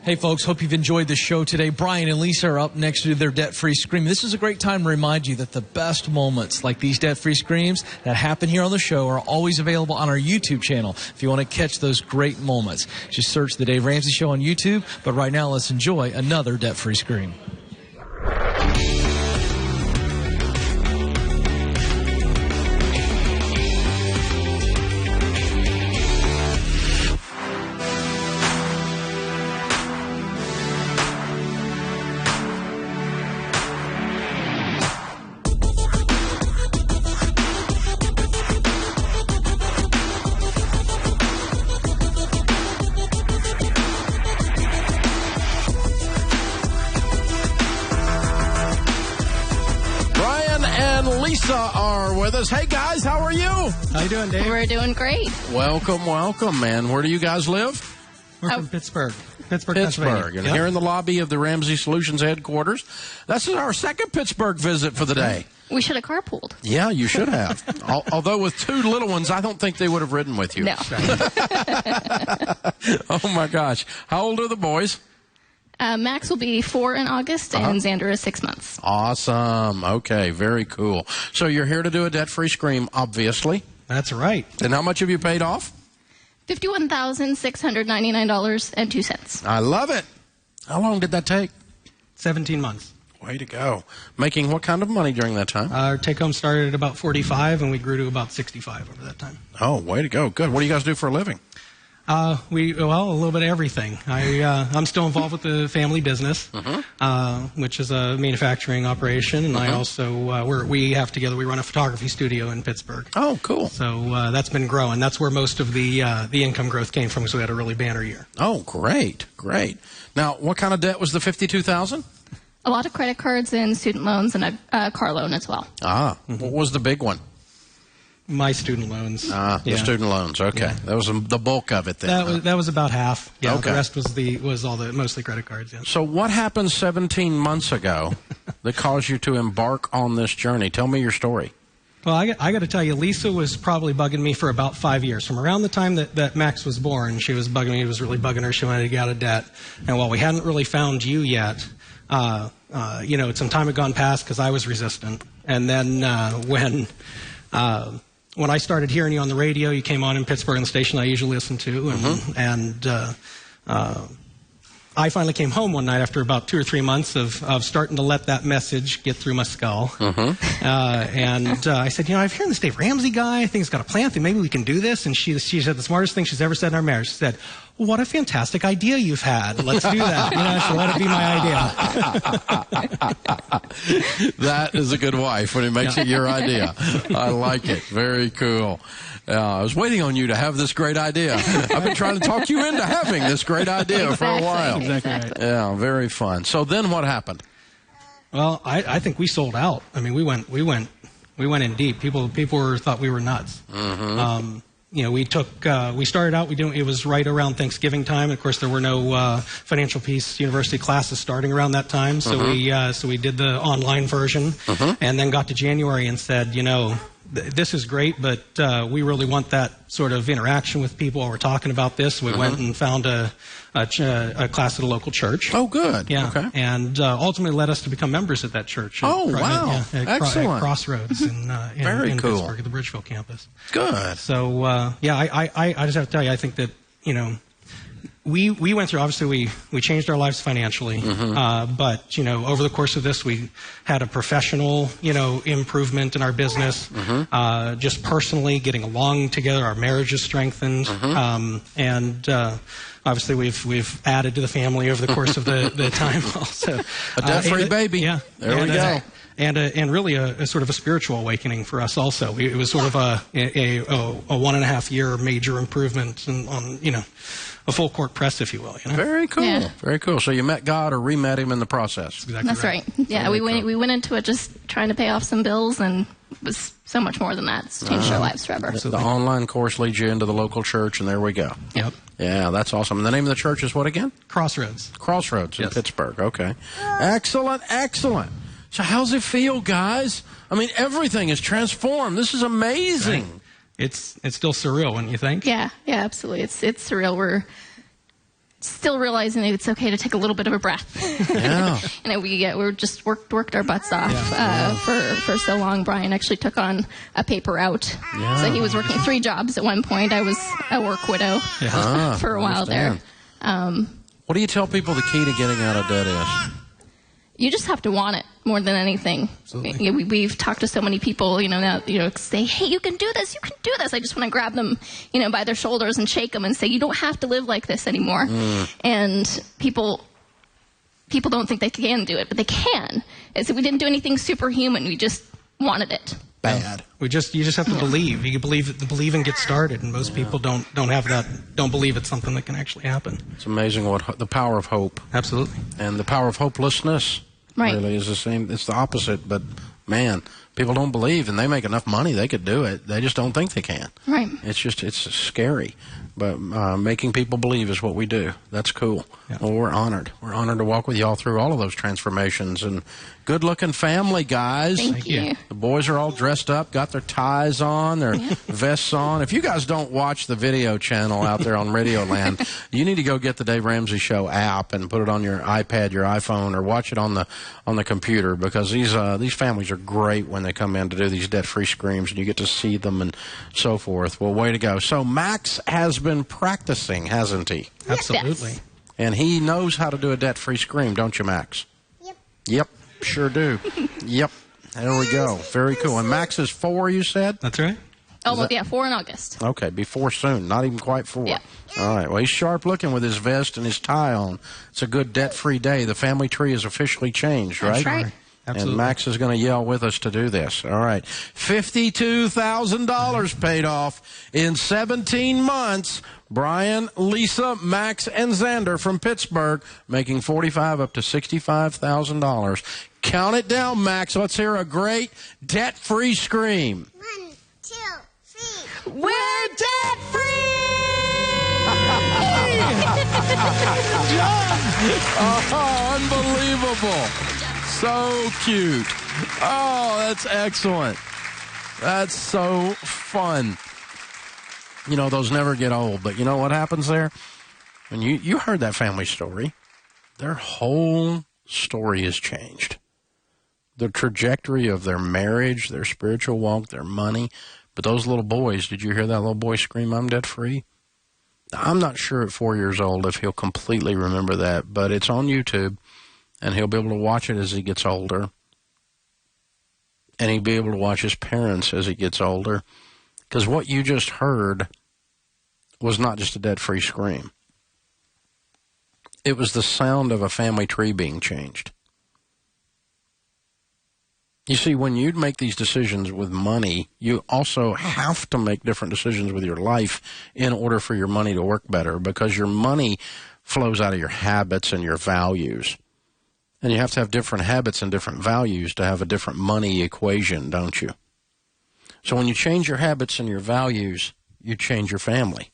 Hey, folks, hope you've enjoyed the show today. Brian and Lisa are up next to do their debt-free scream. This is a great time to remind you that the best moments like these debt-free screams that happen here on the show are always available on our YouTube channel if you want to catch those great moments. Just search The Dave Ramsey Show on YouTube. But right now, let's enjoy another debt-free scream. Lisa are with us. Hey, guys, how are you? How you doing, Dave? We're doing great. Welcome, welcome, man. Where do you guys live? We're from Pittsburgh, Pennsylvania. And here in the lobby of the Ramsey Solutions headquarters. This is our second Pittsburgh visit for the day. We should have carpooled. Yeah, you should have. Although with two little ones, I don't think they would have ridden with you. No. Oh, my gosh. How old are the boys? Max will be 4 in August, and Xander is 6 months. Awesome. Okay, very cool. So you're here to do a debt-free scream, obviously. That's right. And how much have you paid off? $51,699.02. I love it. How long did that take? 17 months. Way to go. Making what kind of money during that time? Our take-home started at about 45, and we grew to about 65 over that time. Oh, way to go. Good. What do you guys do for a living? A little bit of everything. I'm still involved with the family business, which is a manufacturing operation, and I also we run a photography studio in Pittsburgh. Oh, cool. So that's been growing. That's where most of the income growth came from. So we had a really banner year. Oh, great. Now, what kind of debt was the $52,000? A lot of credit cards and student loans, and a car loan as well. What was the big one? My student loans. The student loans. Okay, Yeah. That was the bulk of it then. That was about half. Yeah, Okay. The rest was mostly credit cards. Yeah. So what happened 17 months ago that caused you to embark on this journey? Tell me your story. Well, I got to tell you, Lisa was probably bugging me for about 5 years. From around the time that Max was born, she was bugging me. It was really bugging her. She wanted to get out of debt. And while we hadn't really found you yet, some time had gone past because I was resistant. And then when I started hearing you on the radio, you came on in Pittsburgh on the station I usually listen to, and I finally came home one night after about 2 or 3 months of starting to let that message get through my skull. I said, I've heard this Dave Ramsey guy. I think he's got a plan. I think maybe we can do this. And she said the smartest thing she's ever said in our marriage. She said, well, what a fantastic idea you've had. Let's do that. She let it be my idea. That is a good wife when it makes it your idea. I like it. Very cool. I was waiting on you to have this great idea. I've been trying to talk you into having this great idea for a while. Exactly right. Yeah, very fun. So then what happened? Well, I think we sold out. I mean, we went in deep. People thought we were nuts. We started out. It was right around Thanksgiving time. Of course, there were no Financial Peace University classes starting around that time. So we did the online version, and then got to January and said, this is great, but we really want that sort of interaction with people while we're talking about this. We went and found a class at a local church. Oh, good. Yeah. Okay. And ultimately led us to become members at that church. Oh, wow. Excellent. At Crossroads in Very cool. Pittsburgh at the Bridgeville campus. Good. So, I just have to tell you, I think that, we went through, obviously, we changed our lives financially, but, over the course of this, we had a professional, improvement in our business, just personally getting along together, our marriage is strengthened, and obviously we've added to the family over the course of the time also. A debt-free baby. Yeah. There we go. And really a sort of a spiritual awakening for us also. It was sort of a 1.5 year major improvement on a full court press, if you will. Very cool. Yeah. Very cool. So you met God or re-met him in the process. Exactly That's right. Yeah, we went into it just trying to pay off some bills, and it was so much more than that. It's changed our lives forever. The online course leads you into the local church, and there we go. Yep. Yeah, that's awesome. And the name of the church is what again? Crossroads. Crossroads in Yes. Pittsburgh. Okay. Excellent. So how's it feel, guys? I mean, everything is transformed. This is amazing. Right. It's still surreal, wouldn't you think? Yeah, absolutely. It's surreal. still realizing that it's okay to take a little bit of a breath. Yeah. We just worked our butts off for so long. Brian actually took on a paper out. Yeah. So he was working 3 jobs at one point. I was a work widow for a while there. What do you tell people the key to getting out of debt is? You just have to want it more than anything. We've talked to so many people, now, say, hey, you can do this. I just want to grab them, by their shoulders and shake them and say, you don't have to live like this anymore. And people don't think they can do it, but they can. So we didn't do anything superhuman. We just wanted it. Bad. You just have to believe. You can believe and get started, and most people don't have that. Don't believe it's something that can actually happen. It's amazing what the power of hope. Absolutely. And the power of hopelessness really is the same. It's the opposite, but man, people don't believe, and they make enough money they could do it. They just don't think they can. Right. It's scary. But making people believe is what we do. That's cool. Yeah. Well, we're honored. We're honored to walk with y'all through all of those transformations. And good-looking family, guys. Thank you. The boys are all dressed up, got their ties on, their vests on. If you guys don't watch the video channel out there on Radioland, you need to go get the Dave Ramsey Show app and put it on your iPad, your iPhone, or watch it on the computer, because these families are great when they come in to do these debt-free screams, and you get to see them and so forth. Well, way to go. So Max has been practicing, hasn't he? Absolutely. Yes. And he knows how to do a debt-free scream, don't you, Max? Yep, sure do. Yep. There we go. Very cool. And Max is 4, you said? That's right. Oh, 4 in August. Okay, before soon. Not even quite 4. Yeah. All right. Well, he's sharp looking with his vest and his tie on. It's a good debt-free day. The family tree is officially changed, right? That's right. Absolutely. And Max is going to yell with us to do this. All right. $52,000 paid off in 17 months. Brian, Lisa, Max, and Xander from Pittsburgh making $45,000 up to $65,000. Count it down, Max. Let's hear a great debt-free scream. 1, 2, 3. We're debt-free! Oh, unbelievable. So cute. Oh, that's excellent. That's so fun. Those never get old, but you know what happens there? When you heard that family story, their whole story has changed. The trajectory of their marriage, their spiritual walk, their money. But those little boys, did you hear that little boy scream, I'm debt-free? I'm not sure at 4 years old if he'll completely remember that, but it's on YouTube, and he'll be able to watch it as he gets older. And he'll be able to watch his parents as he gets older. Because what you just heard was not just a debt-free scream. It was the sound of a family tree being changed. You see, when you make these decisions with money, you also have to make different decisions with your life in order for your money to work better, because your money flows out of your habits and your values. And you have to have different habits and different values to have a different money equation, don't you? So when you change your habits and your values, you change your family.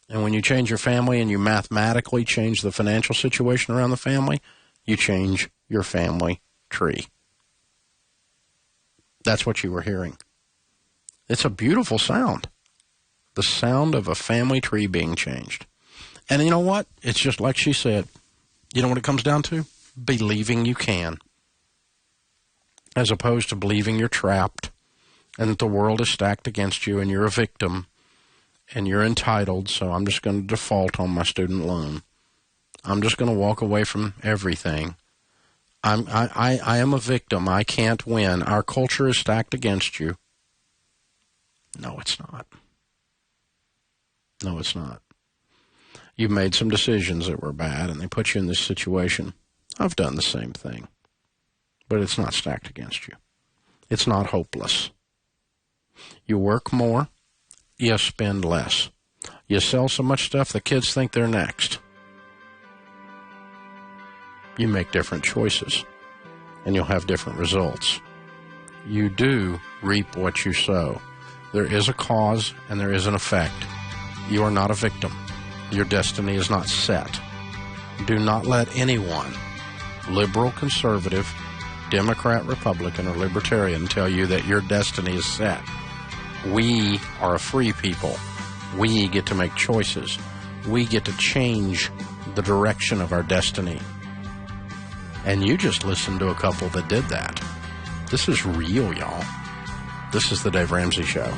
And when you change your family and you mathematically change the financial situation around the family, you change your family tree. That's what you were hearing. It's a beautiful sound. The sound of a family tree being changed. And you know what? It's just like she said. You know what it comes down to? Believing you can. As opposed to believing you're trapped and that the world is stacked against you and you're a victim and you're entitled, so I'm just going to default on my student loan. I'm just going to walk away from everything. I am a victim. I can't win. Our culture is stacked against you. No, it's not. No, it's not. You've made some decisions that were bad, and they put you in this situation. I've done the same thing. But it's not stacked against you. It's not hopeless. You work more, you spend less. You sell so much stuff, the kids think they're next. You make different choices, and you'll have different results. You do reap what you sow. There is a cause, and there is an effect. You are not a victim. Your destiny is not set. Do not let anyone, liberal, conservative, Democrat, Republican, or Libertarian, tell you that your destiny is set. We are a free people. We get to make choices. We get to change the direction of our destiny. And you just listened to a couple that did that. This is real, y'all. This is the Dave Ramsey Show.